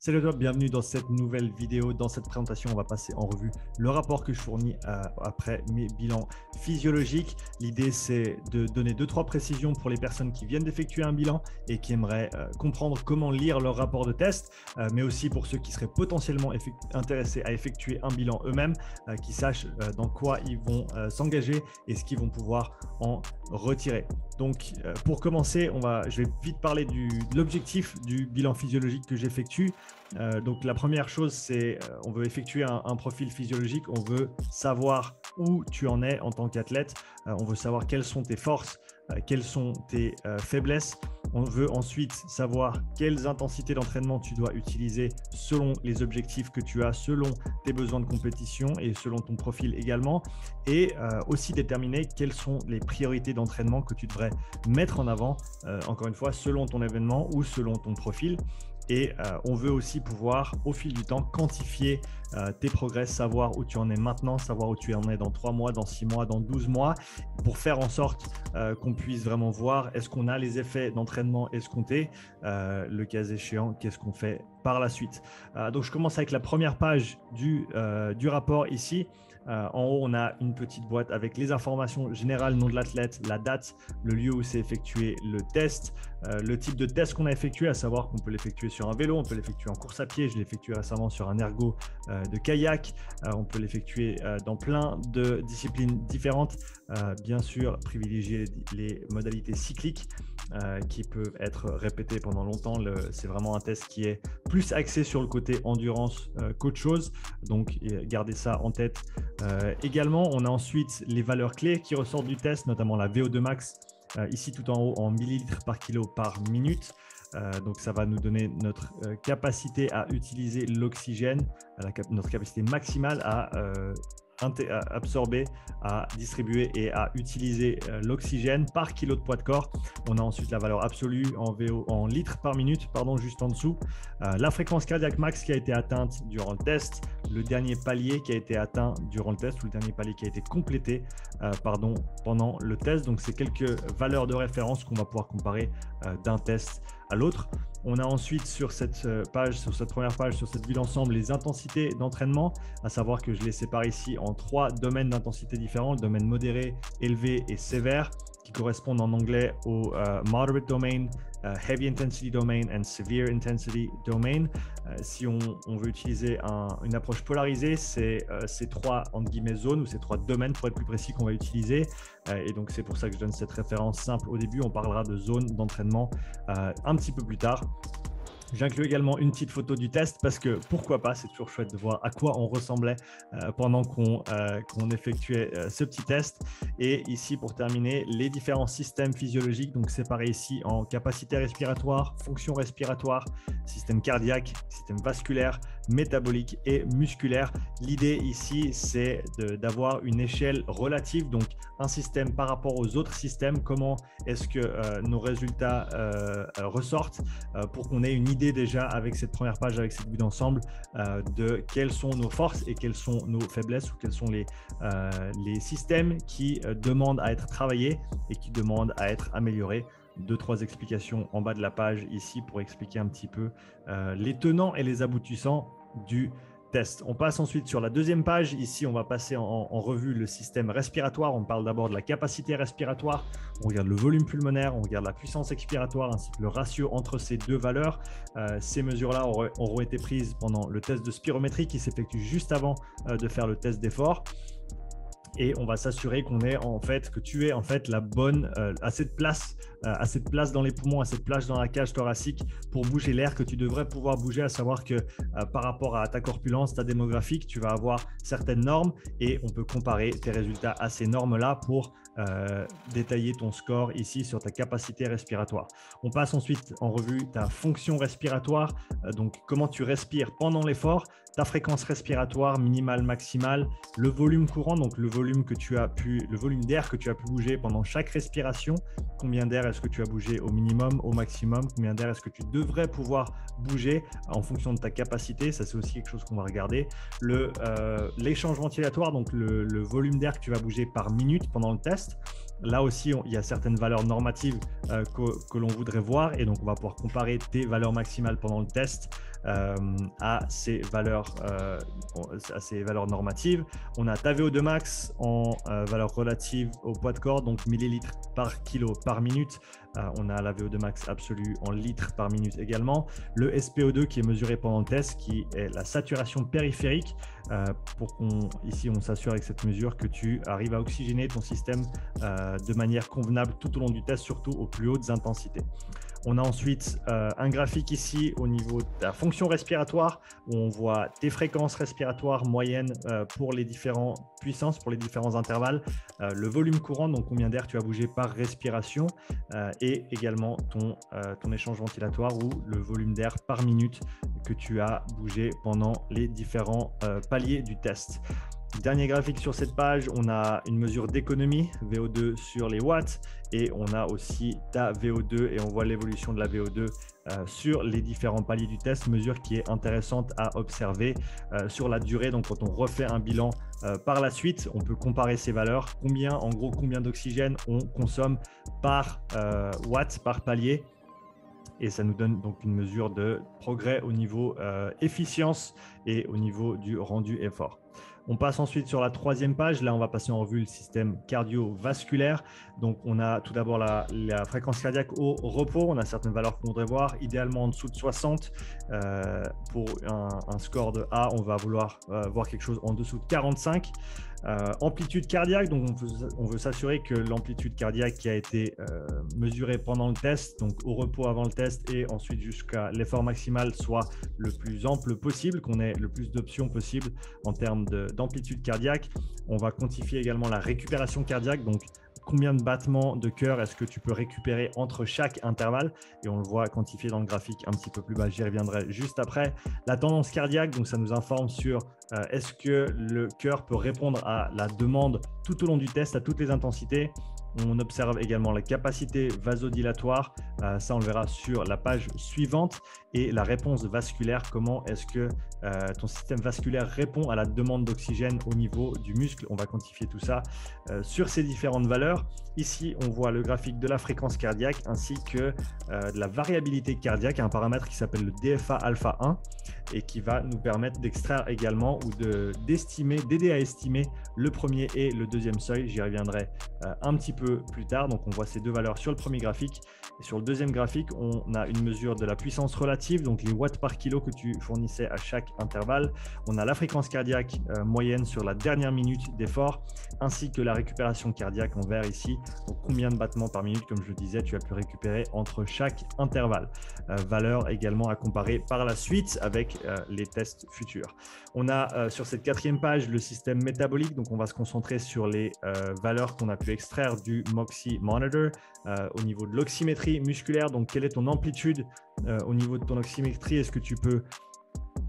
Salut à toi, bienvenue dans cette nouvelle vidéo. Dans cette présentation, on va passer en revue le rapport que je fournis après mes bilans physiologiques. L'idée, c'est de donner 2-3 précisions pour les personnes qui viennent d'effectuer un bilan et qui aimeraient comprendre comment lire leur rapport de test, mais aussi pour ceux qui seraient potentiellement intéressés à effectuer un bilan eux-mêmes, qui sachent dans quoi ils vont s'engager et ce qu'ils vont pouvoir en retirer. Donc, pour commencer, je vais vite parler de l'objectif du bilan physiologique que j'effectue. Donc, la première chose, c'est on veut effectuer un profil physiologique. On veut savoir où tu en es en tant qu'athlète. On veut savoir quelles sont tes forces, quelles sont tes faiblesses. On veut ensuite savoir quelles intensités d'entraînement tu dois utiliser selon les objectifs que tu as, selon tes besoins de compétition et selon ton profil également. Et aussi déterminer quelles sont les priorités d'entraînement que tu devrais mettre en avant, encore une fois, selon ton événement ou selon ton profil. Et on veut aussi pouvoir, au fil du temps, quantifier tes progrès, savoir où tu en es maintenant, savoir où tu en es dans 3 mois, dans 6 mois, dans 12 mois, pour faire en sorte qu'on puisse vraiment voir est-ce qu'on a les effets d'entraînement escomptés, le cas échéant, qu'est-ce qu'on fait par la suite. Donc, je commence avec la première page du rapport ici. En haut, on a une petite boîte avec les informations générales, nom de l'athlète, la date, le lieu où s'est effectué le test, le type de test qu'on a effectué, à savoir qu'on peut l'effectuer sur un vélo, on peut l'effectuer en course à pied, je l'ai effectué récemment sur un ergo de kayak, on peut l'effectuer dans plein de disciplines différentes, bien sûr privilégier les modalités cycliques qui peuvent être répétées pendant longtemps. C'est vraiment un test qui est plus axé sur le côté endurance qu'autre chose, donc gardez ça en tête. Également, on a ensuite les valeurs clés qui ressortent du test, notamment la VO2 max, ici tout en haut en millilitres par kilo par minute. Donc ça va nous donner notre capacité à utiliser l'oxygène, notre capacité maximale à absorber, à distribuer et à utiliser l'oxygène par kilo de poids de corps. On a ensuite la valeur absolue en litres par minute, juste en dessous. La fréquence cardiaque max qui a été atteinte durant le test, le dernier palier qui a été atteint durant le test ou le dernier palier qui a été complété pendant le test. Donc, c'est quelques valeurs de référence qu'on va pouvoir comparer d'un test à l'autre. On a ensuite sur cette première page, sur cette vue d'ensemble, les intensités d'entraînement, à savoir que je les sépare ici en 3 domaines d'intensité différents, le domaine modéré, élevé et sévère, qui correspondent en anglais au moderate domain, heavy intensity domain and severe intensity domain. Si on veut utiliser une approche polarisée, c'est ces 3 entre guillemets zones ou ces 3 domaines pour être plus précis qu'on va utiliser. Et donc c'est pour ça que je donne cette référence simple au début. On parlera de zone d'entraînement un petit peu plus tard. J'inclus également une petite photo du test parce que pourquoi pas, c'est toujours chouette de voir à quoi on ressemblait pendant qu'on effectuait ce petit test. Et ici, pour terminer, les différents systèmes physiologiques, donc séparés ici en capacité respiratoire, fonction respiratoire, système cardiaque, système vasculaire, métabolique et musculaire. L'idée ici, c'est d'avoir une échelle relative, donc un système par rapport aux autres systèmes, comment est-ce que nos résultats ressortent pour qu'on ait une idée déjà avec cette première page, avec cette vue d'ensemble de quelles sont nos forces et quelles sont nos faiblesses ou quels sont les systèmes qui demandent à être travaillés et qui demandent à être améliorés. 2-3 explications en bas de la page ici pour expliquer un petit peu les tenants et les aboutissants du test. On passe ensuite sur la deuxième page. Ici, on va passer en revue le système respiratoire. On parle d'abord de la capacité respiratoire. On regarde le volume pulmonaire, on regarde la puissance expiratoire ainsi que le ratio entre ces deux valeurs. Ces mesures-là auront été prises pendant le test de spirométrie qui s'effectue juste avant de faire le test d'effort. Et on va s'assurer que tu aies en fait la bonne, assez de place dans les poumons, assez de place dans la cage thoracique pour bouger l'air que tu devrais pouvoir bouger, à savoir que par rapport à ta corpulence, ta démographique, tu vas avoir certaines normes et on peut comparer tes résultats à ces normes-là pour détailler ton score ici sur ta capacité respiratoire. On passe ensuite en revue ta fonction respiratoire, donc comment tu respires pendant l'effort, ta fréquence respiratoire minimale, maximale, le volume courant, donc le volume d'air que tu as pu bouger pendant chaque respiration, combien d'air est-ce que tu as bougé au minimum, au maximum, combien d'air est-ce que tu devrais pouvoir bouger en fonction de ta capacité, ça c'est aussi quelque chose qu'on va regarder, l'échange ventilatoire, donc le volume d'air que tu vas bouger par minute pendant le test, Là aussi, il y a certaines valeurs normatives que l'on voudrait voir et donc on va pouvoir comparer tes valeurs maximales pendant le test à ces valeurs normatives. On a ta VO2 max en valeur relative au poids de corps, donc millilitres par kilo par minute. On a la VO2 max absolue en litres par minute également. Le SPO2 qui est mesuré pendant le test, qui est la saturation périphérique, pour ici on s'assure avec cette mesure que tu arrives à oxygéner ton système de manière convenable tout au long du test, surtout aux plus hautes intensités. On a ensuite un graphique ici au niveau de la fonction respiratoire où on voit tes fréquences respiratoires moyennes pour les différentes puissances, pour les différents intervalles, le volume courant, donc combien d'air tu as bougé par respiration et également ton échange ventilatoire ou le volume d'air par minute que tu as bougé pendant les différents paliers du test. Dernier graphique sur cette page, on a une mesure d'économie, VO2 sur les watts, et on a aussi ta VO2 et on voit l'évolution de la VO2 sur les différents paliers du test, mesure qui est intéressante à observer sur la durée. Donc quand on refait un bilan par la suite, on peut comparer ces valeurs, combien d'oxygène on consomme par watt, par palier. Et ça nous donne donc une mesure de progrès au niveau efficience et au niveau du rendu effort. On passe ensuite sur la troisième page. Là, on va passer en revue le système cardiovasculaire. Donc, on a tout d'abord la fréquence cardiaque au repos. On a certaines valeurs qu'on voudrait voir, idéalement en dessous de 60. Pour un score de A, on va vouloir voir quelque chose en dessous de 45. Amplitude cardiaque, donc on veut s'assurer que l'amplitude cardiaque qui a été mesurée pendant le test, donc au repos avant le test et ensuite jusqu'à l'effort maximal, soit le plus ample possible, qu'on ait le plus d'options possible en termes d'amplitude cardiaque. On va quantifier également la récupération cardiaque, donc combien de battements de cœur est-ce que tu peux récupérer entre chaque intervalle, et on le voit quantifié dans le graphique un petit peu plus bas, j'y reviendrai juste après. La tendance cardiaque, donc ça nous informe sur est-ce que le cœur peut répondre à la demande tout au long du test à toutes les intensités. On observe également la capacité vasodilatoire, ça on le verra sur la page suivante, et la réponse vasculaire, comment est-ce que ton système vasculaire répond à la demande d'oxygène au niveau du muscle. On va quantifier tout ça sur ces différentes valeurs. Ici, on voit le graphique de la fréquence cardiaque ainsi que de la variabilité cardiaque, un paramètre qui s'appelle le DFA alpha 1 et qui va nous permettre d'extraire également ou d'aider à estimer le premier et le deuxième seuil. J'y reviendrai un petit peu plus tard. Donc, on voit ces deux valeurs sur le premier graphique. Et sur le deuxième graphique, on a une mesure de la puissance relative, donc les watts par kilo que tu fournissais à chaque intervalle. On a la fréquence cardiaque moyenne sur la dernière minute d'effort, ainsi que la récupération cardiaque en vert ici. Donc, combien de battements par minute, comme je le disais, tu as pu récupérer entre chaque intervalle. Valeur également à comparer par la suite avec les tests futurs. On a sur cette quatrième page le système métabolique, donc on va se concentrer sur les valeurs qu'on a pu extraire du Moxy Monitor au niveau de l'oxymétrie musculaire. Donc, quelle est ton amplitude au niveau de ton oxymétrie? Est-ce que tu peux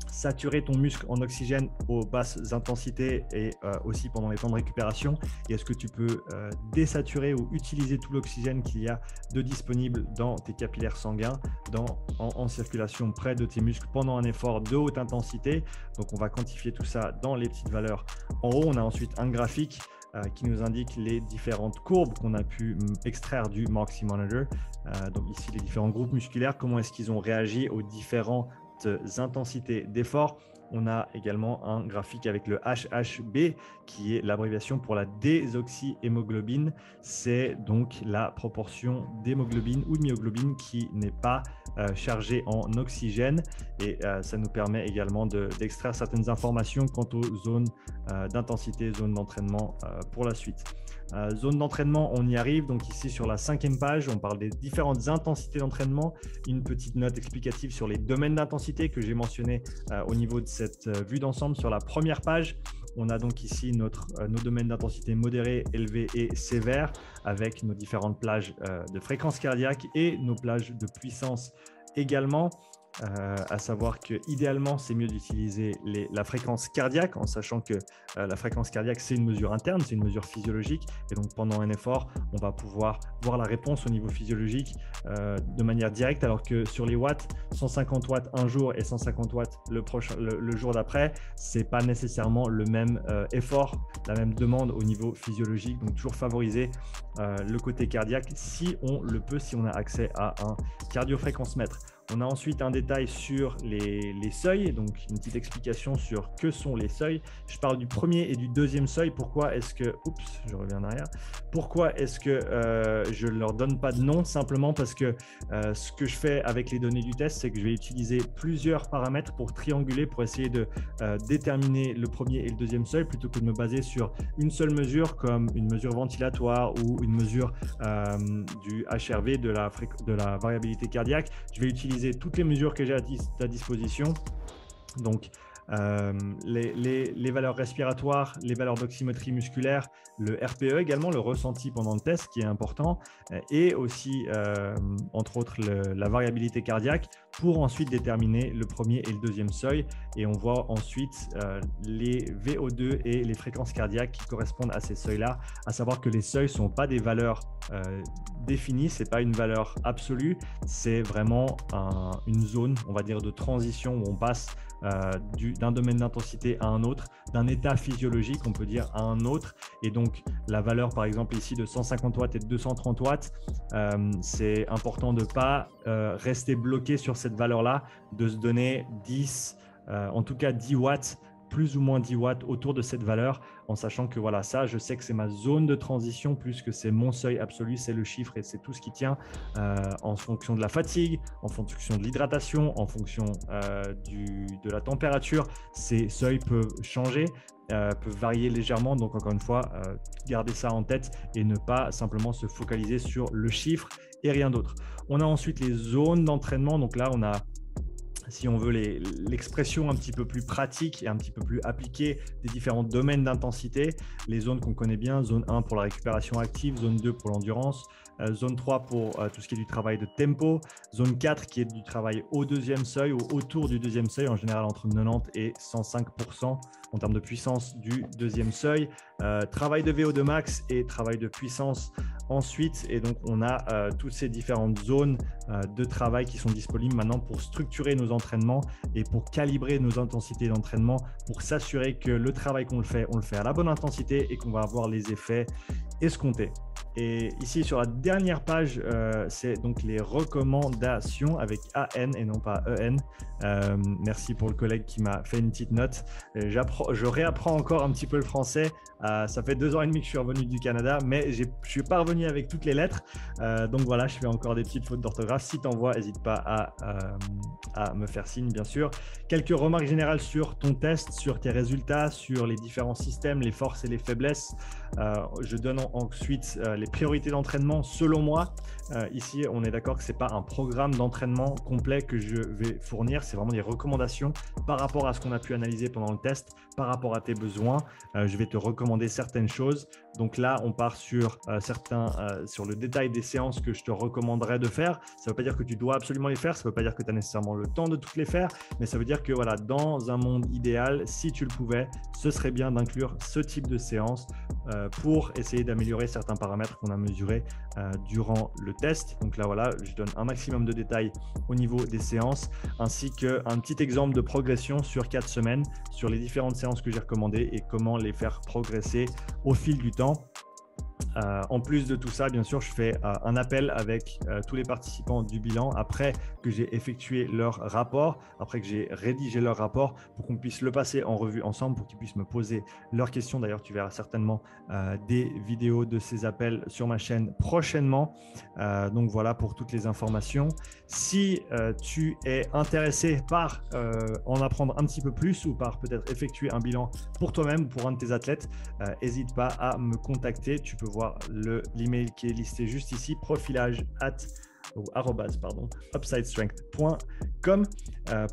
saturer ton muscle en oxygène aux basses intensités et aussi pendant les temps de récupération? Et est-ce que tu peux désaturer ou utiliser tout l'oxygène qu'il y a de disponible dans tes capillaires sanguins en circulation près de tes muscles pendant un effort de haute intensité? Donc, on va quantifier tout ça dans les petites valeurs en haut. On a ensuite un graphique qui nous indique les différentes courbes qu'on a pu extraire du Moxy Monitor. Donc ici, les différents groupes musculaires, comment est-ce qu'ils ont réagi aux différentes intensités d'effort. On a également un graphique avec le HHB qui est l'abréviation pour la désoxyhémoglobine. C'est donc la proportion d'hémoglobine ou de myoglobine qui n'est pas chargée en oxygène, et ça nous permet également d'extraire certaines informations quant aux zones d'intensité, zones d'entraînement pour la suite. Zone d'entraînement, on y arrive. Donc ici sur la cinquième page, on parle des différentes intensités d'entraînement. Une petite note explicative sur les domaines d'intensité que j'ai mentionné au niveau de cette vue d'ensemble sur la première page. On a donc ici nos domaines d'intensité modérée, élevée et sévère avec nos différentes plages de fréquence cardiaque et nos plages de puissance également. à savoir que idéalement c'est mieux d'utiliser la fréquence cardiaque, en sachant que la fréquence cardiaque c'est une mesure interne, c'est une mesure physiologique, et donc pendant un effort on va pouvoir voir la réponse au niveau physiologique de manière directe, alors que sur les watts, 150 watts un jour et 150 watts le jour d'après, c'est pas nécessairement le même effort, la même demande au niveau physiologique. Donc toujours favoriser le côté cardiaque si on le peut, si on a accès à un cardiofréquencemètre. On a ensuite un détail sur les seuils, donc une petite explication sur que sont les seuils. Je parle du premier et du deuxième seuil. Pourquoi est-ce que, je reviens en arrière. Pourquoi est-ce que je ne leur donne pas de nom? Simplement parce que ce que je fais avec les données du test, c'est que je vais utiliser plusieurs paramètres pour trianguler, pour essayer de déterminer le premier et le deuxième seuil, plutôt que de me baser sur une seule mesure, comme une mesure ventilatoire ou une mesure du HRV, de la variabilité cardiaque. Je vais utiliser toutes les mesures que j'ai à disposition. Donc, les valeurs respiratoires, les valeurs d'oxymétrie musculaire, le RPE également, le ressenti pendant le test qui est important, et aussi, entre autres, la variabilité cardiaque, pour ensuite déterminer le premier et le deuxième seuil. Et on voit ensuite les VO2 et les fréquences cardiaques qui correspondent à ces seuils-là, à savoir que les seuils ne sont pas des valeurs définies, ce n'est pas une valeur absolue, c'est vraiment une zone, on va dire, de transition où on passe d'un domaine d'intensité à un autre, d'un état physiologique, on peut dire, à un autre. Et donc, la valeur, par exemple, ici de 150 watts et de 230 watts, c'est important de ne pas rester bloqué sur cette valeur-là, de se donner 10, en tout cas 10 watts, plus ou moins 10 watts autour de cette valeur, en sachant que voilà, ça, je sais que c'est ma zone de transition plus que c'est mon seuil absolu, c'est le chiffre et c'est tout ce qui tient en fonction de la fatigue, en fonction de l'hydratation, en fonction de la température. Ces seuils peuvent changer, peuvent varier légèrement. Donc, encore une fois, garder ça en tête et ne pas simplement se focaliser sur le chiffre et rien d'autre. On a ensuite les zones d'entraînement. Donc là, on a, si on veut, l'expression un petit peu plus pratique et un petit peu plus appliquée des différents domaines d'intensité. Les zones qu'on connaît bien, zone 1 pour la récupération active, zone 2 pour l'endurance, zone 3 pour tout ce qui est du travail de tempo, zone 4 qui est du travail au deuxième seuil ou autour du deuxième seuil, en général entre 90 et 105% en termes de puissance du deuxième seuil, travail de VO2 max et travail de puissance ensuite. Et donc, on a toutes ces différentes zones de travail qui sont disponibles maintenant pour structurer nos entraînements et pour calibrer nos intensités d'entraînement, pour s'assurer que le travail on le fait à la bonne intensité et qu'on va avoir les effets escomptés. Et ici, sur la dernière page, c'est donc les recommandations avec AN et non pas EN. Merci pour le collègue qui m'a fait une petite note. Je réapprends encore un petit peu le français. Ça fait 2 ans et demi que je suis revenu du Canada, mais je ne suis pas revenu avec toutes les lettres. Donc voilà, je fais encore des petites fautes d'orthographe. Si tu envoies, n'hésite pas à me faire signe, bien sûr. Quelques remarques générales sur ton test, sur tes résultats, sur les différents systèmes, les forces et les faiblesses. Je donne ensuite les priorités d'entraînement selon moi. Ici, on est d'accord que ce n'est pas un programme d'entraînement complet que je vais fournir, c'est vraiment des recommandations par rapport à ce qu'on a pu analyser pendant le test, par rapport à tes besoins. Je vais te recommander certaines choses. Donc là, on part sur le détail des séances que je te recommanderais de faire. Ça ne veut pas dire que tu dois absolument les faire, ça ne veut pas dire que tu as nécessairement le temps de toutes les faire, mais ça veut dire que voilà, dans un monde idéal, si tu le pouvais, ce serait bien d'inclure ce type de séance pour essayer d'améliorer certains paramètres qu'on a mesurés durant le test. Donc là, voilà, je donne un maximum de détails au niveau des séances, ainsi qu'un petit exemple de progression sur 4 semaines, sur les différentes séances que j'ai recommandées et comment les faire progresser au fil du temps. En plus de tout ça, bien sûr, je fais un appel avec tous les participants du bilan après que j'ai effectué leur rapport, après que j'ai rédigé leur rapport, pour qu'on puisse le passer en revue ensemble, pour qu'ils puissent me poser leurs questions. D'ailleurs, tu verras certainement des vidéos de ces appels sur ma chaîne prochainement. Donc voilà pour toutes les informations. Si tu es intéressé par en apprendre un petit peu plus ou par peut-être effectuer un bilan pour toi-même ou pour un de tes athlètes, n'hésite pas à me contacter. Tu peux voir l'email qui est listé juste ici, profilage@ ou arrobase, pardon, upsidestrength.com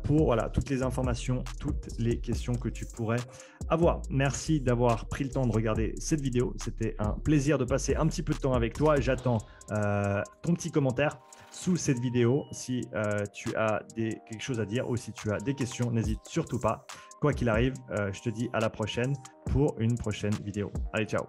pour voilà, toutes les informations, toutes les questions que tu pourrais avoir. Merci d'avoir pris le temps de regarder cette vidéo. C'était un plaisir de passer un petit peu de temps avec toi. J'attends ton petit commentaire sous cette vidéo si tu as quelque chose à dire ou si tu as des questions, n'hésite surtout pas. Quoi qu'il arrive, je te dis à la prochaine pour une prochaine vidéo. Allez, ciao!